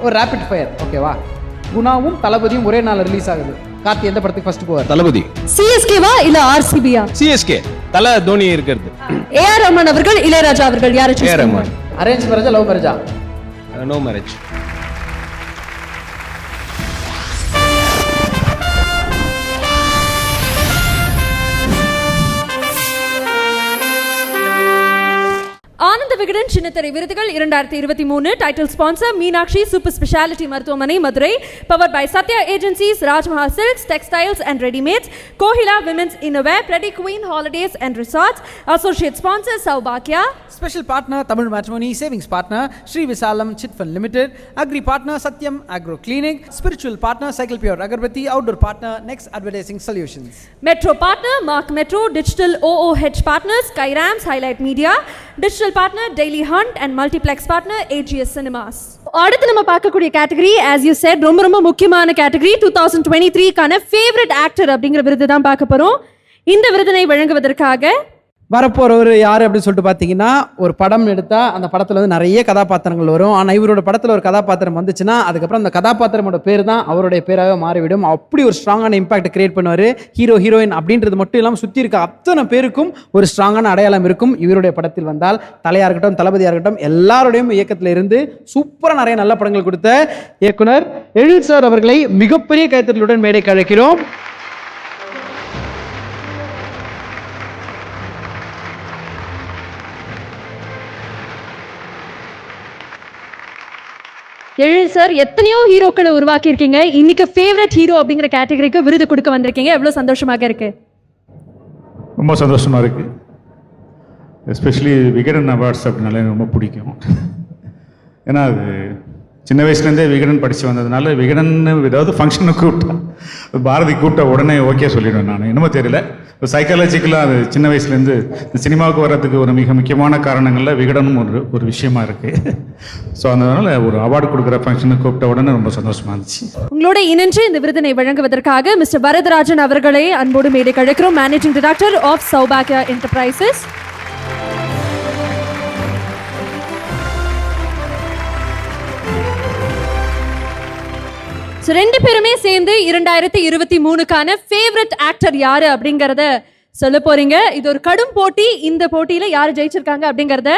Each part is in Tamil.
ஒரு ரேபிட் ஃபயர், ஓகேவா? குணாவும் தளபதியும் ஒரே நாள் ரிலீஸ் ஆகுது. கார்த்தி எந்த படத்துக்கு ஃபர்ஸ்ட் போவார்? தளபதி. சிஎஸ்கேவா இல்ல ஆர்சிபியா? சிஎஸ்கே. தல தோனி இருக்கிறது. ஏஆர் ரஹ்மான் அவர்கள், இளையராஜா அவர்கள், யாரை சூஸ் பண்ணுவீங்க? அரேஞ்ச் மேரேஜா லவ் மேரேஜா? No marriage. ஆனந்த விகடன் சின்னத்திரை விருதுகள் 2023. Title sponsor Meenakshi super speciality மருத்துவமனை Madurai. Power by Sathya agencies, Rajmahal silks, textiles and readymades, Kohila women's innerwear, pretty queen holidays and resorts. Associate sponsor சௌபாக்யா. Special partner Tamil matrimony. Savings partner Sri Visalam chit fund limited. Agri partner Sathyam agro clinic. Spiritual partner cycle pure agarbatti. Outdoor partner next advertising solutions. Metro partner mark metro. Digital OOH partners கைராம்ஸ் highlight media. Digital partner daily hunt and multiplex partner AGS cinemas. அடுத்து நம்ம பார்க்கக்கூடிய கேட்டகரி, as you said, ரொம்ப முக்கியமான கேட்டகரி. 2023க்கான ஃபேவரட் ஆக்டர் அப்படிங்கிற விருது தான் பார்க்க போறோம். இந்த விருதினை வழங்குவதற்காக வரப்போறவர் யார் அப்படின்னு சொல்லிட்டு பார்த்தீங்கன்னா, ஒரு படம் எடுத்தா அந்த படத்தில் வந்து நிறைய கதாபாத்திரங்கள் வரும். ஆனால் இவரோட படத்தில் ஒரு கதாபாத்திரம் வந்துச்சுன்னா அதுக்கப்புறம் அந்த கதாபாத்திரமோட பேர் தான் அவருடைய பேராக மாறிவிடும். அப்படி ஒரு ஸ்ட்ராங்கான இம்பாக்ட் கிரியேட் பண்ணுவார். ஹீரோ ஹீரோயின் அப்படின்றது மட்டும் இல்லாமல் சுற்றி இருக்க அத்தனை பேருக்கும் ஒரு ஸ்ட்ராங்கான அடையாளம் இருக்கும் இவருடைய படத்தில் வந்தால். தலையாக இருக்கட்டும், தளபதியாக இருக்கட்டும், எல்லாருடையும் இயக்கத்தில் இருந்து சூப்பராக நிறைய நல்ல படங்கள் கொடுத்த இயக்குனர் எழில் சார் அவர்களை மிகப்பெரிய கைத்தறலுடன் மேடைக்கு அழைக்கிறோம். எழில் சார், எத்தனையோ ஹீரோக்களை உருவாக்கி இருக்கீங்க. இன்னைக்கு ஃபேவரட் ஹீரோ அப்படிங்கிற கேட்டகரிக்கு விருது கொடுக்க வந்திருக்கீங்க. எவ்வளவு சந்தோஷமாக இருக்கு? ரொம்ப சந்தோஷமா இருக்கு. எஸ்பெஷலி விகடன் அவார்ட்ஸ் அப்படின்னாலே எனக்கு ரொம்ப பிடிக்கும். ஏன்னா அது சின்ன வயசுலேருந்தே விகடன் படித்து வந்ததுனால விகடன் ஏதாவது ஃபங்க்ஷனுக்கு கூப்பிட்டா, பாரதி கூப்பிட்ட உடனே ஓகே சொல்லிடுவேன். நான் என்னமோ தெரியல, சைக்காலஜிக்கலாக அது சின்ன வயசுலேருந்து இந்த சினிமாவுக்கு வர்றதுக்கு ஒரு மிக முக்கியமான காரணங்களில் விகடனும் ஒரு விஷயமா இருக்குது. ஸோ அதனால ஒரு அவார்டு கொடுக்குற ஃபங்க்ஷனுக்கு கூப்பிட்ட உடனே ரொம்ப சந்தோஷமா இருந்துச்சு. உங்களோட இணைந்து இந்த விருதினை வழங்குவதற்காக மிஸ்டர் வரதராஜன் அவர்களை அன்போடு மேடைக்கு அழைக்கிறோம். மேனேஜிங் டைரக்டர் ஆஃப் சௌபாக்யா என்டர்பிரைசஸ். ரெண்டு பேருமே சேர்ந்து 2023க்கான ஃபேவரட் ஆக்டர் யாரு அப்படிங்கறத சொல்ல போறீங்க. இது ஒரு கடும் போட்டி. இந்த போட்டியில யாரு ஜெயிச்சிருக்காங்க அப்படிங்கறத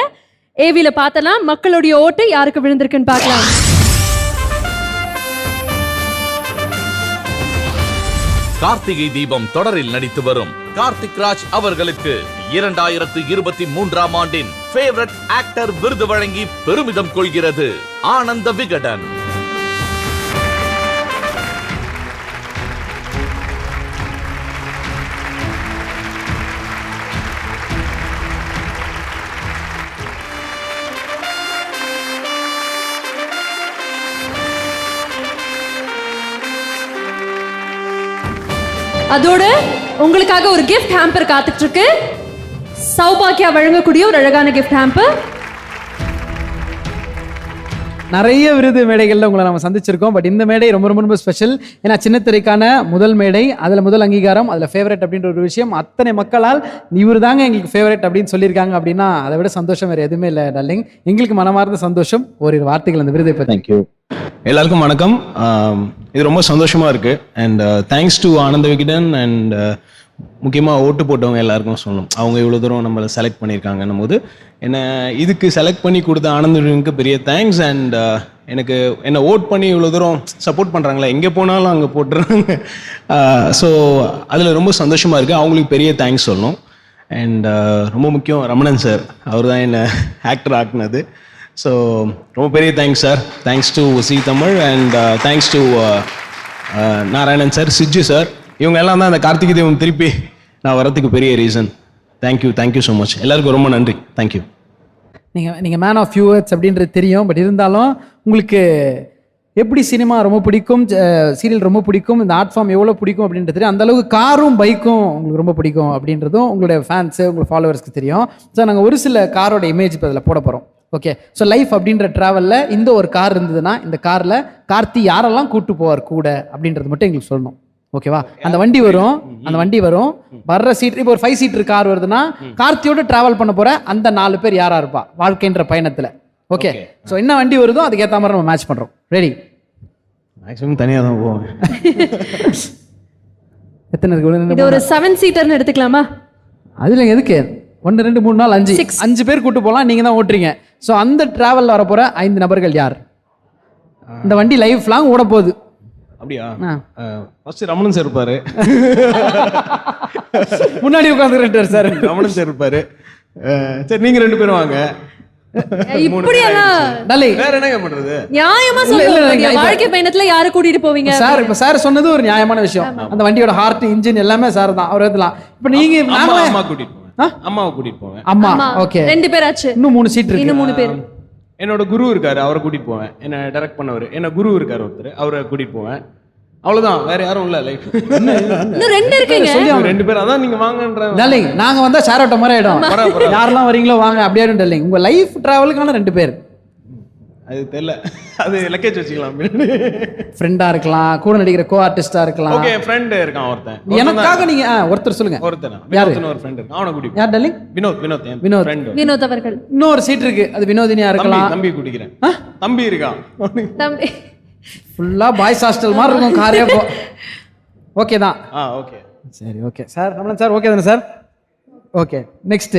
ஏவில பார்த்தலாம். மக்களுடைய ஓட்டு யாருக்கு விழுந்திருக்குன்னு பார்க்கலாம். கார்த்திகை தீபம் தொடரில் நடித்து வரும் கார்த்திக் ராஜ் அவர்களுக்கு 2023ஆம் ஆண்டின் ஃபேவரட் ஆக்டர் விருது வழங்கி பெருமிதம் கொள்கிறது ஆனந்த விகடன். அதோடு உங்களுக்காக ஒரு கிஃப்ட் ஹேம்பர் காத்துட்டு இருக்கு. சௌபாக்யா வழங்கக்கூடிய ஒரு அழகான கிஃப்ட் ஹேம்பர். நிறைய விருது மேடைகளில் உங்களை நம்ம சந்திச்சிருக்கோம். பட் இந்த மேடை ரொம்ப ஸ்பெஷல். ஏன்னா சின்னத்திரைக்கான முதல் மேடை, அதில் முதல் அங்கீகாரம், அதில் ஃபேவரட் அப்படின்ற ஒரு விஷயம் அத்தனை மக்களால் இவர் தாங்க எங்களுக்கு ஃபேவரட் அப்படின்னு சொல்லியிருக்காங்க. அப்படின்னா அதை விட சந்தோஷம் வேறு எதுவுமே இல்லை டார்லிங். எங்களுக்கு மனமார்ந்த சந்தோஷம். ஒரு வார்த்தைகள் அந்த விருதை பற்றி. தேங்க்யூ. எல்லாருக்கும் வணக்கம். இது ரொம்ப சந்தோஷமாக இருக்குது. And thanks to Ananda Vikatan. And முக்கியமாக ஓட்டு போட்டவங்க எல்லாருக்கும் சொல்லணும். அவங்க இவ்வளோ தூரம் நம்மளை செலக்ட் பண்ணியிருக்காங்கன்னும் போது இதுக்கு செலக்ட் பண்ணி கொடுத்த ஆனந்த விகடனுக்கு பெரிய தேங்க்ஸ். அண்ட் எனக்கு என்னை ஓட் பண்ணி இவ்வளோ தூரம் சப்போர்ட் பண்ணுறாங்களே, எங்கே போனாலும் அங்கே போட்டுறாங்க. ஸோ அதில் ரொம்ப சந்தோஷமாக இருக்குது. அவங்களுக்கு பெரிய தேங்க்ஸ் சொல்லணும். அண்ட் ரொம்ப முக்கியம் ரமணன் சார், அவர் தான் என்னை ஆக்டர் ஆக்குனது. ஸோ ரொம்ப பெரிய thanks sir. Thanks to C Tamil. And thanks to Narayanan sir, Siju sir. இவங்க எல்லாம் தான் அந்த கார்த்திகை தீபம் திருப்பி நான் வரத்துக்கு பெரிய ரீசன். Thank you so much. எல்லாருக்கும் ரொம்ப நன்றி. தேங்க்யூ. நீங்கள் மேன் ஆஃப் ஃபியூ வேர்ட்ஸ் அப்படின்றது தெரியும். பட் இருந்தாலும் உங்களுக்கு எப்படி சினிமா ரொம்ப பிடிக்கும், சீரியல் ரொம்ப பிடிக்கும், இந்த ஆர்ட் ஃபார்ம் எவ்வளோ பிடிக்கும் அப்படின்றது தெரியும். அந்தளவுக்கு காரும் பைக்கும் உங்களுக்கு ரொம்ப பிடிக்கும் அப்படின்றதும் உங்களுடைய ஃபேன்ஸு, உங்கள் ஃபாலோவர்ஸ்க்கு தெரியும். ஸோ நாங்கள் ஒரு சில காரோட இமேஜ் இப்போ அதில் போட போகிறோம். ஓகே, ஸோ லைஃப் அப்படின்ற ட்ராவலில் இந்த ஒரு கார் இருந்ததுன்னா இந்த காரில் கார்த்தி யாரெல்லாம் கூட்டு போவார் கூட அப்படின்றது மட்டும் எங்களுக்கு சொல்லணும். ஓகேவா? அந்த வண்டி வரும் வர்ற சீட். இப்போ ஒரு 5 சீட்டர் கார் வருதுன்னா கார்த்தியோட டிராவல் பண்ண போற அந்த 4 பேர் யாரா இருப்பா வாழ்க்கைன்ற பயணத்துல? ஓகே ஸோ என்ன வண்டி வருதோ அதுக்கேற்ற மாதிரி நம்ம மேட்ச் பண்ணுறோம். ரெடி? மேக்ஸிமம் தனியாக தான் போவோம். எத்தனை இருக்கு? இது ஒரு 7 சீட்டர்னு எடுத்துக்கலாமா? அதில் எதுக்கு 1 2 3 4 5 பேர் கூட்டு போகலாம். நீங்கள் தான் ஓட்டுறீங்க. ஸோ அந்த டிராவலில் வரப்போகிற 5 நபர்கள் யார்? இந்த வண்டி லைஃப் லாங் ஓட போகுது. அப்படியா? ஃபர்ஸ்ட் ரமணன் சார் இருப்பாரு. முன்னாடி உட்காந்துருக்காரு சார். ரமணன் சார் இருப்பாரு. சரி நீங்க 2 பேரும் வாங்க. வேற என்னங்க பண்றது? நியாயமா சொல்லுங்க. வாழ்க்கை பயணத்துல யாரை கூட்டிட்டு போவீங்க? சார் இப்ப சார் சொன்னது ஒரு நியாயமான விஷயம். அந்த வண்டியோட ஹார்ட் இன்ஜின் எல்லாமே சார் தான். அவர் ஏத்தலாம். இப்ப நீங்க அம்மா கூட்டிட்டு போவேன். அம்மாவை கூட்டிட்டு போவேன். அம்மா ஓகே 2 பேர் ஆச்சு. இன்னும் 3 சீட் இருக்கு. இன்னும் 3 பேர். என்னோட குரு இருக்காரு, அவரை கூட்டிட்டு போவேன். என்ன டைரக்ட் பண்ணவர் என்ன குரு இருக்காரு ஒருத்தர், அவரை கூட்டிட்டு போவேன். அவ்வளவுதான், வேற யாரும் இல்ல. லைஃப் இன்னும் 2 இருக்கீங்க. 2 பேர். அதான் நீங்க வாங்கன்ற டார்லிங். நாங்க வந்தா ஷேர் ஆட்டோ மாதிரி ஆயிடும். யாரெல்லாம் வரீங்களோ வாங்க அப்படியே டார்லிங். உங்க லைஃப் டிராவலுக்கான 2 பேர். அது தெரியல, அது லக்கேஜ் வச்சுக்கலாம். ஃப்ரெண்டா இருக்கலாம், கூட நடிக்கிற கோ ஆர்டிஸ்டா இருக்கலாம். ஓகே ஃப்ரெண்ட் இருக்கான் ஒருத்தன். எனக்காக நீங்க ஒருத்தர் சொல்லுங்க. ஒருத்தன் வினோத்னு ஒரு ஃப்ரெண்ட் இருக்கான், அவனை கூட்டி போ. யார் டார்லிங்? வினோத் ஃப்ரெண்ட். வினோத் அவர்கள். இன்னொரு சீட் இருக்கு, அது வினோதினியா இருக்கலாம். தம்பி கூட்டிக்கிறேன். தம்பி இருக்கான். தம்பி ஃபுல்லா பாய்ஸ் ஹாஸ்டல் மாதிரி இருக்கும் காரே. ஓகே தான். ஓகே சரி okay sir. Ramanan sir okay தானே சார்? Okay next.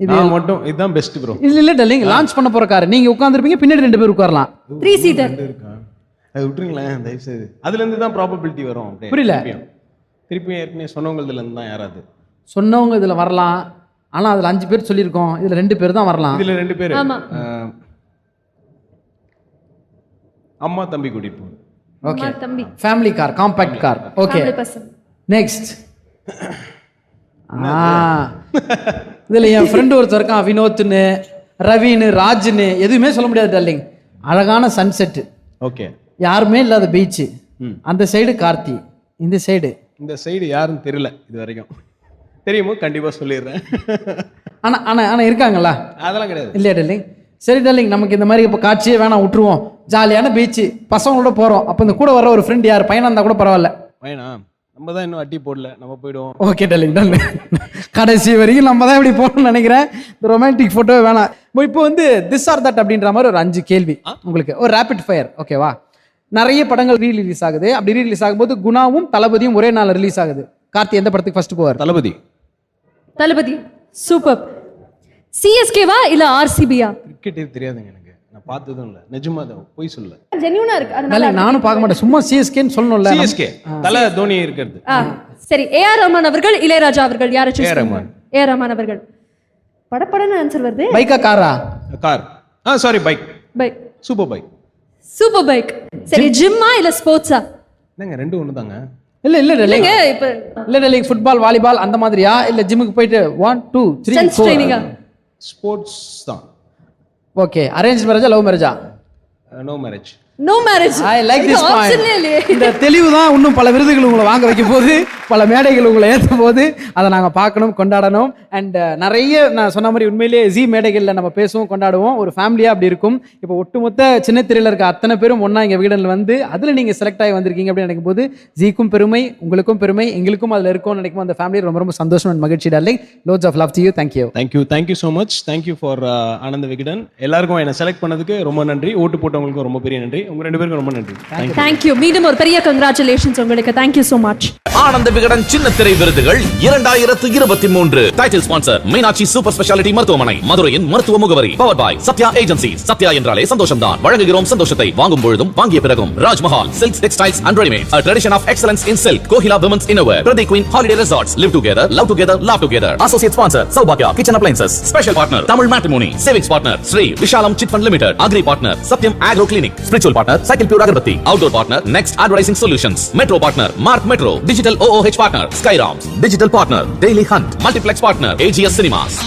இது மட்டும் இதுதான் பெஸ்ட் ப்ரோ. இல்ல டார்லிங், லான்ச் பண்ண போற கார் நீங்க உட்கார்ந்திருப்பீங்க, பின்னாடி 2 பேர் உட்காரலாம். 3 சீட்டர் இருக்கா? அது விட்டுருங்களேன் தயவு செய்து. அதுல இருந்து தான் ப்ராபபிலிட்டி வரும். புரியல. திருப்பி ஏற்கனவே சொன்னவங்கதுல இருந்து தான் யாராவது சொன்னவங்க இதுல வரலாம். ஆனா அதுல 5 பேர் சொல்லியிருக்கோம், இதுல 2 பேர் தான் வரலாம். இதுல 2 பேர். ஆமா. அம்மா தம்பி கூட்டிட்டு போகும். ஓகே தம்பி. Family car, compact car. Okay next. இதுல என் ஃப்ரெண்ட் ஒருத்தர் இருக்கான், வினோத்னு, ரவின்னு, ராஜ்னு. எதுவுமே சொல்ல முடியாது டார்லிங். அழகான சன்செட், ஓகே யாருமே இல்லாத பீச். அந்த சைடு கார்த்தி, இந்த சைடு யாருன்னு தெரியல இது வரைக்கும். தெரியுமோ கண்டிப்பா சொல்லிடுறேன். ஆனா ஆனா ஆனா இருக்காங்களா? அதெல்லாம் கிடையாது. இல்லையா டார்லிங்? சரி டார்லிங், நமக்கு இந்த மாதிரி இப்போ காட்சியே வேணாம், விட்டுருவோம். ஜாலியான பீச்சு, பசங்களோட போறோம். அப்போ இந்த கூட வர ஒரு ஃப்ரெண்ட் யார், பையனா இருந்தா கூட பரவாயில்ல. பையனா? நம்ம தான் இன்னும் அட்டி போடல, நம்ம போயிடுவோம். ஓகே டார்லிங் கடைசி வரைக்கும் நம்ம தான் இப்படி போகணும்னு நினைக்கிறேன். இந்த ரொமான்டிக் ஃபோட்டோவே வேணாம். இப்போ வந்து திஸ் ஆர் தட் அப்படின்ற மாதிரி ஒரு 5 கேள்வி உங்களுக்கு, ஒரு ரேபிட் ஃபயர். ஓகேவா? நிறைய படங்கள் ரீலீஸ் ஆகுது. அப்படி ரீலீஸ் ஆகும்போது குணாவும் தளபதியும் ஒரே நாள் ரிலீஸ் ஆகுது. கார்த்தி எந்த படத்துக்கு ஃபர்ஸ்ட் போவார்? தளபதி. சூப்பர். சிஎஸ்கேவா இல்ல ஆர்சிபியா? கிரிக்கெட் தெரியாதுங்க எனக்கு, நான் பார்த்ததும் இல்ல. நிஜமா தான் போய் சொல்ல. ஜென்யூனா இருக்கு. அதனால நானும் பார்க்க மாட்டேன், சும்மா சிஎஸ்கேன்னு சொல்லணும்ல. சிஎஸ்கே தல தோனி இருக்கிறது. சரி, ஏஆர் ரஹ்மான் அவர்கள், இளையராஜா அவர்கள், யாரை சூஸ் ஏஆர் பண்ணுவீங்க? ஏஆர் ரஹ்மான் அவர்கள். படப்படன்னு ஆன்சர் வருது. பைக்கா காரா? Car. Sorry bike. Bike. Super bike. Super bike. சரி, ஜிம்மா இல்ல ஸ்போர்ட்ஸா? என்னங்க ரெண்டும் ஒண்ணு தாங்க. இல்ல இல்லங்க, இப்ப இல்ல டார்லிங், ஃபுட்பால் வாலிபால் அந்த மாதிரியா, இல்ல ஜிம்முக்கு போயிட்டு 1 2 3 சென்ஸ் ட்ரைனிங்கா? ஸ்போர்ட்ஸ் தான். ஓகே. அரேஞ்ச் மேரேஜா லவ் மேரேஜா? No marriage. No marriage. I like this point. இந்த தெளிவு தான் இன்னும் பல விருதுகள் உங்களை வாங்க வைக்க போகுது, பல மேடைகள் உங்களை ஏற்ற போது. அதை நாங்கள் பார்க்கணும், கொண்டாடணும். அண்ட் நிறைய நான் சொன்ன மாதிரி உண்மையிலேயே ஜி மேடைகளில் நம்ம பேசுவோம், கொண்டாடுவோம். ஒரு ஃபேமிலியாக அப்படி இருக்கும். இப்போ ஒட்டுமொத்த சின்ன திரையில் இருக்க அத்தனை பேரும் ஒன்றா இங்கே விகடனில் வந்து அதில் நீங்கள் செலக்ட் ஆகி வந்திருக்கீங்க அப்படின்னு நினைக்கும் போது ஜிக்கும் பெருமை, உங்களுக்கும் பெருமை, எங்களுக்கும் அதில் இருக்கும்னு நினைக்கும். அந்த ஃபேமிலி ரொம்ப ரொம்ப சந்தோஷம் அண்ட் மகிழ்ச்சி darling. Lots of love to you. Thank you so much. Thank you for Ananda Vikatan. எல்லாருக்கும் என்னை செலக்ட் பண்ணதுக்கு ரொம்ப நன்றி. ஓட்டு போட்டவங்களுக்கும் ரொம்ப பெரிய நன்றி. உங்க 2 பேருக்கும் ரொம்ப நன்றி. Thank you. மீண்டும் ஒரு பெரிய congratulations உங்களுக்கு. Thank you so much. Ananda Vikatan சின்ன திரை விருதுகள் 2023. Title sponsor Meenakshi super speciality மருத்துவமனை, மதுரையின் மருத்துவ முகவரி. Power by Sathya agency. Sathya என்றாலே சந்தோஷம் தான். வழங்குகிறோம் சந்தோஷத்தை, வாங்கும் பொழுதும் வாங்கிய பிறகும். Rajmahal silks, textiles and readymades, a tradition of excellence in silk. Kohila women's innerwear. Pretty queen holiday resorts. live together, love together, love together. Associate sponsor சௌபாக்யா kitchen appliances. Special partner Tamil matrimony. Savings partner Sri Vishalam chit fund limited. Agri partner சத்யம் agro Clinic. Spiritual partner cycle pure agarbatti. Outdoor partner next advertising solutions. Metro partner mark metro. Digital OOH partner Skyrams. Digital partner daily Hunt. Multiplex partner AGS cinemas.